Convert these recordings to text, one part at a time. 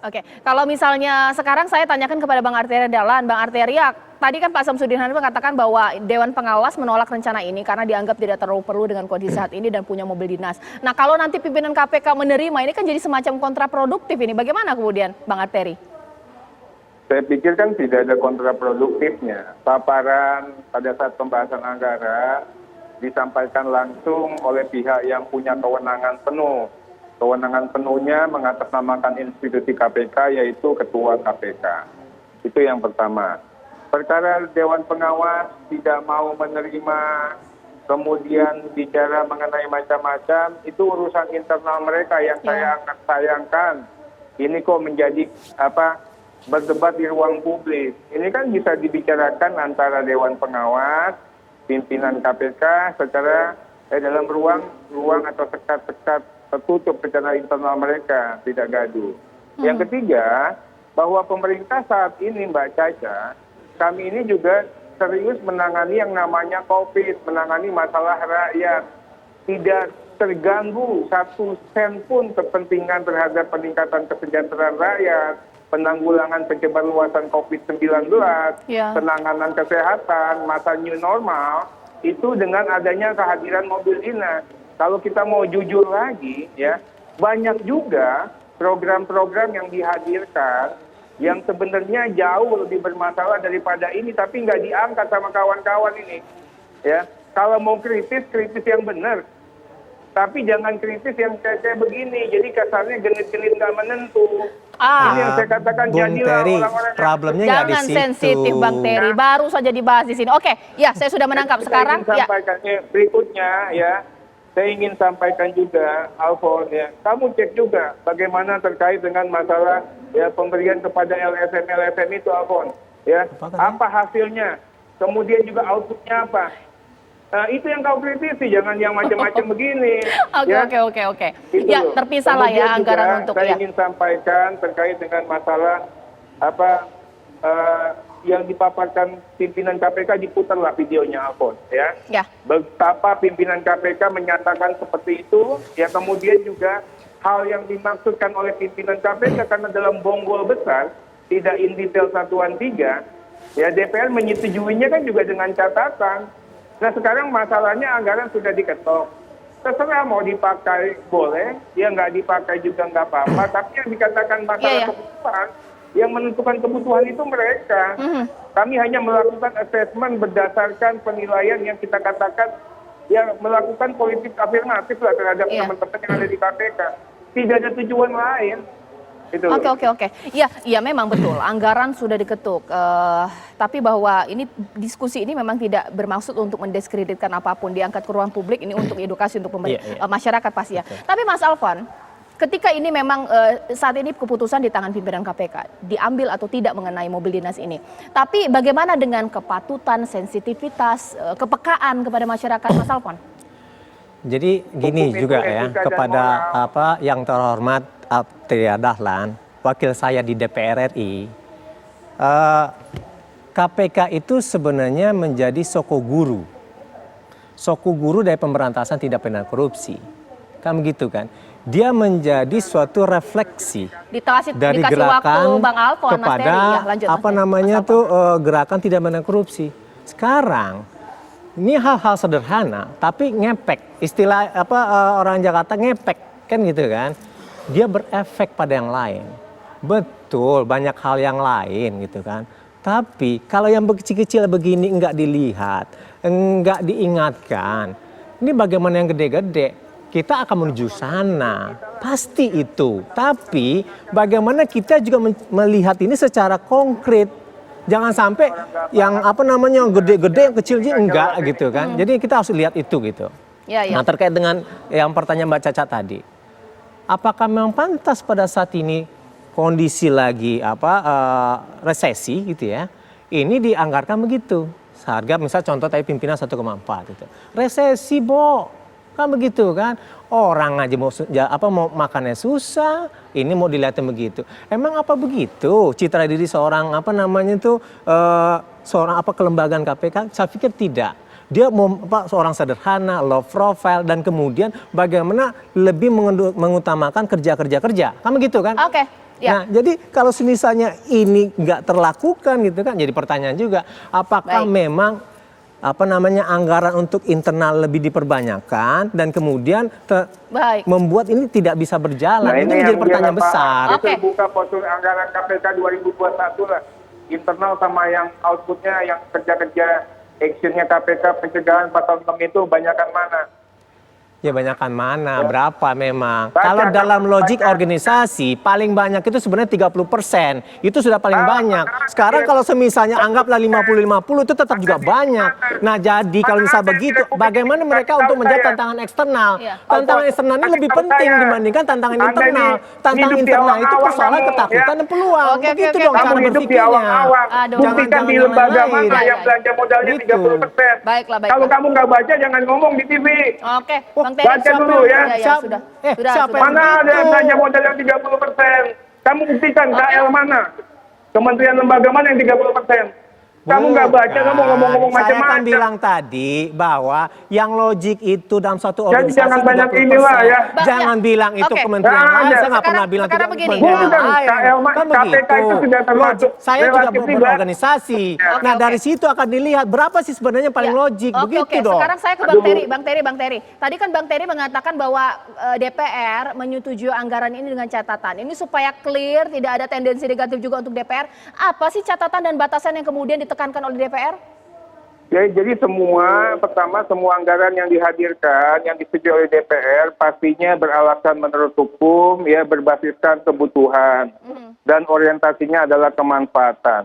Oke, kalau misalnya sekarang saya tanyakan kepada Bang Arteria Dahlan. Bang Arteria, tadi kan Pak Samsudin Hanif mengatakan bahwa Dewan Pengawas menolak rencana ini karena dianggap tidak terlalu perlu dengan kondisi saat ini dan punya mobil dinas. Nah, kalau nanti pimpinan KPK menerima, ini kan jadi semacam kontraproduktif ini. Bagaimana kemudian, Bang Arteri? Saya pikir kan tidak ada kontraproduktifnya. Paparan pada saat pembahasan anggaran disampaikan langsung oleh pihak yang punya kewenangan penuh. Kewenangan penuhnya mengatasnamakan institusi KPK, yaitu Ketua KPK. Itu yang pertama. Perkara Dewan Pengawas tidak mau menerima, kemudian bicara mengenai macam-macam, itu urusan internal mereka yang saya akan sayangkan. Ini kok menjadi berdebat di ruang publik. Ini kan bisa dibicarakan antara Dewan Pengawas, pimpinan KPK secara dalam ruang atau sekat-sekat tertutup secara internal mereka, tidak gaduh. Yang ketiga, bahwa pemerintah saat ini, Mbak Caca, kami ini juga serius menangani yang namanya COVID, menangani masalah rakyat. Tidak terganggu satu sen pun kepentingan terhadap peningkatan kesejahteraan rakyat, penanggulangan penyebar luasan COVID-19, penanganan kesehatan, masa new normal, itu dengan adanya kehadiran mobil dinas. Kalau kita mau jujur lagi, ya banyak juga program-program yang dihadirkan yang sebenarnya jauh lebih bermasalah daripada ini, tapi nggak diangkat sama kawan-kawan ini. Ya, kalau mau kritis yang benar, tapi jangan kritis yang kayak begini. Jadi kasarnya genit-genit nggak menentu. Ini yang saya katakan, jadilah orang-orang problemnya nggak di situ. Jangan sensitif, Bang Terry. Baru saja dibahas di sini. Oke, ya saya sudah menangkap sekarang. Ya. Berikutnya, ya. Saya ingin sampaikan juga, Alfon, ya, kamu cek juga bagaimana terkait dengan masalah ya pemberian kepada LSM itu, Alfon, ya, apa hasilnya, kemudian juga outputnya apa. Nah, itu yang kau kritisi, jangan yang macam-macam begini. Oke. Ya, terpisah lah ya anggaran untuk saya ingin sampaikan terkait dengan masalah yang dipaparkan pimpinan KPK, diputarlah videonya, Alfon, ya. Betapa pimpinan KPK menyatakan seperti itu, ya, kemudian juga hal yang dimaksudkan oleh pimpinan KPK karena dalam bonggol besar, tidak in detail satuan 3, ya DPR menyetujuinya kan juga dengan catatan. Nah, sekarang masalahnya anggaran sudah diketok. Terserah mau dipakai boleh, ya nggak dipakai juga nggak apa-apa, tapi yang dikatakan masalah kebutuhan, yang menentukan kebutuhan itu mereka. Kami hanya melakukan assessment berdasarkan penilaian yang kita katakan, ya melakukan politik afirmatif lah terhadap teman-teman yang ada di KPK. Tidak ada tujuan lain. Oke. Iya memang betul. Anggaran sudah diketuk. Tapi bahwa ini diskusi ini memang tidak bermaksud untuk mendiskreditkan apapun, diangkat ke ruang publik ini untuk edukasi untuk masyarakat pasti ya. Tapi Mas Alfon, ketika ini memang saat ini keputusan di tangan pimpinan KPK, diambil atau tidak mengenai mobil dinas ini. Tapi bagaimana dengan kepatutan, sensitivitas, kepekaan kepada masyarakat, Mas Alfon? Jadi gini juga ya, kepada yang terhormat Arteria Dahlan, wakil saya di DPR RI, KPK itu sebenarnya menjadi soko guru dari pemberantasan tindak pidana korupsi. Kan begitu kan? Dia menjadi suatu refleksi dari gerakan Bang Alfon, kepada gerakan tidak pidana korupsi. Sekarang ini hal-hal sederhana tapi ngepek, istilah orang Jakarta ngepek kan gitu kan. Dia berefek pada yang lain. Betul, banyak hal yang lain gitu kan. Tapi kalau yang kecil-kecil begini enggak dilihat, enggak diingatkan, ini bagaimana yang gede-gede? Kita akan menuju sana, pasti itu. Tapi bagaimana kita juga melihat ini secara konkret. Jangan sampai yang gede-gede, yang kecil enggak gitu kan. Jadi kita harus lihat itu gitu. Nah, terkait dengan yang pertanyaan Mbak Caca tadi, apakah memang pantas pada saat ini kondisi lagi resesi gitu ya, ini dianggarkan begitu. Seharga misal contoh tadi pimpinan 1,4 gitu. Resesi, kan begitu kan, orang aja mau makannya susah, ini mau dilihatin begitu. Emang apa begitu citra diri seorang seorang kelembagaan KPK? Saya pikir tidak. Dia seorang sederhana, low profile, dan kemudian bagaimana lebih mengutamakan kerja. Kan begitu kan? Oke. Ya. Nah, jadi kalau misalnya ini nggak terlakukan gitu kan, jadi pertanyaan juga, apakah Baik. memang anggaran untuk internal lebih diperbanyakkan dan kemudian Baik. membuat ini tidak bisa berjalan. Nah, Ini ini menjadi yang pertanyaan dia besar. Itu Oke. buka postur anggaran KPK 2021 lah. Internal sama yang outputnya, yang kerja-kerja actionnya KPK pencegahan pasal 6 itu banyakan mana? Ya banyakan mana, berapa memang. Baca, Kalau dalam baca. logik organisasi, paling banyak itu sebenarnya 30%. Itu sudah paling banyak. Sekarang kalau semisalnya anggaplah 50-50 itu tetap juga banyak. Nah jadi kalau misal begitu, bagaimana mereka untuk menjawab tantangan eksternal? Iya. Tantangan eksternal ini lebih penting dibandingkan tantangan internal. Tantangan internal itu persoalan ketakutan dan peluang. Oke, Begitu oke, dong oke. cara Kamu hidup di berpikirnya. awang-awang. Aduh. Buktikan Jangan di yang lembaga lain. mana Ya, yang ya. belanja modalnya Gitu. 30%. Baiklah, baiklah. Kalau kamu nggak baca, jangan ngomong di TV. Oke, Bang Terry. Baca dulu ya. Siapa- Sudah. siapa Sudah. yang Mana ada begitu? belanja modal yang 30%? Kamu buktikan KL mana? Kementerian lembaga mana yang 30%? Kamu nggak baca, kamu ngomong-ngomong Saya kan macam-macam. bilang tadi bahwa yang logik itu dalam satu Jadi organisasi jangan banyak 30%. inilah ya. Jangan bilang itu Oke. kementerian Nggak lain. ada. Saya nggak pernah bilang Sekarang tidak begini. kementerian Bukan, lain. KL Kan KPK itu sudah termasuk Saya juga relatif tiba. berorganisasi. Oke, Nah oke. dari situ akan dilihat berapa sih sebenarnya yang paling Ya. logik. Oke, Begitu oke. dong. Sekarang saya ke Bang Terry. Bang Terry. Tadi kan Bang Terry mengatakan bahwa DPR menyetujui anggaran ini dengan catatan. Ini supaya clear, tidak ada tendensi negatif juga untuk DPR. Apa sih catatan dan batasan yang kemudian ditekankan oleh DPR? Jadi pertama semua anggaran yang dihadirkan, yang disetujui oleh DPR pastinya beralasan menurut hukum, ya berbasiskan kebutuhan dan orientasinya adalah kemanfaatan.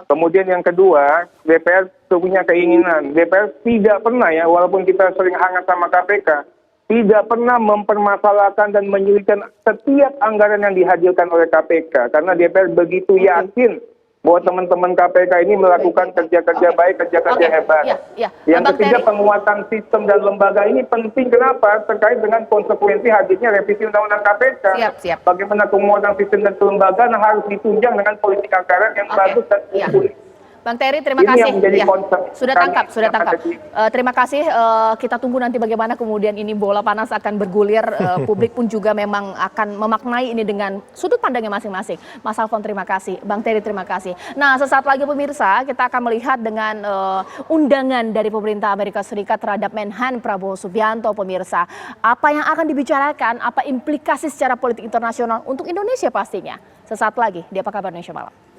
Kemudian yang kedua, DPR punya keinginan. DPR tidak pernah ya, walaupun kita sering hangat sama KPK, tidak pernah mempermasalahkan dan menyulitkan setiap anggaran yang dihadirkan oleh KPK. Karena DPR begitu yakin bahwa teman-teman KPK ini melakukan kerja-kerja baik, kerja-kerja Oke. hebat. Ya. Yang Bang ketiga, Terry. penguatan sistem dan lembaga ini penting. Kenapa? Terkait dengan konsekuensi hadirnya revisi Undang-Undang KPK. Siap. Bagaimana penguatan sistem dan kelembagaan harus ditunjang dengan politik anggaran yang Oke. bagus dan Iya. mumpuni. Bang Terry, terima Ini kasih. yang menjadi Ya, concern sudah kami tangkap. yang ada di- Terima kasih. Kita tunggu nanti bagaimana kemudian ini bola panas akan bergulir. Publik pun juga memang akan memaknai ini dengan sudut pandangnya masing-masing. Mas Alfon, terima kasih. Bang Terry, terima kasih. Nah, sesaat lagi pemirsa, kita akan melihat dengan undangan dari pemerintah Amerika Serikat terhadap Menhan Prabowo Subianto, pemirsa. Apa yang akan dibicarakan, apa implikasi secara politik internasional untuk Indonesia pastinya. Sesaat lagi di Apa Kabar Indonesia Malam.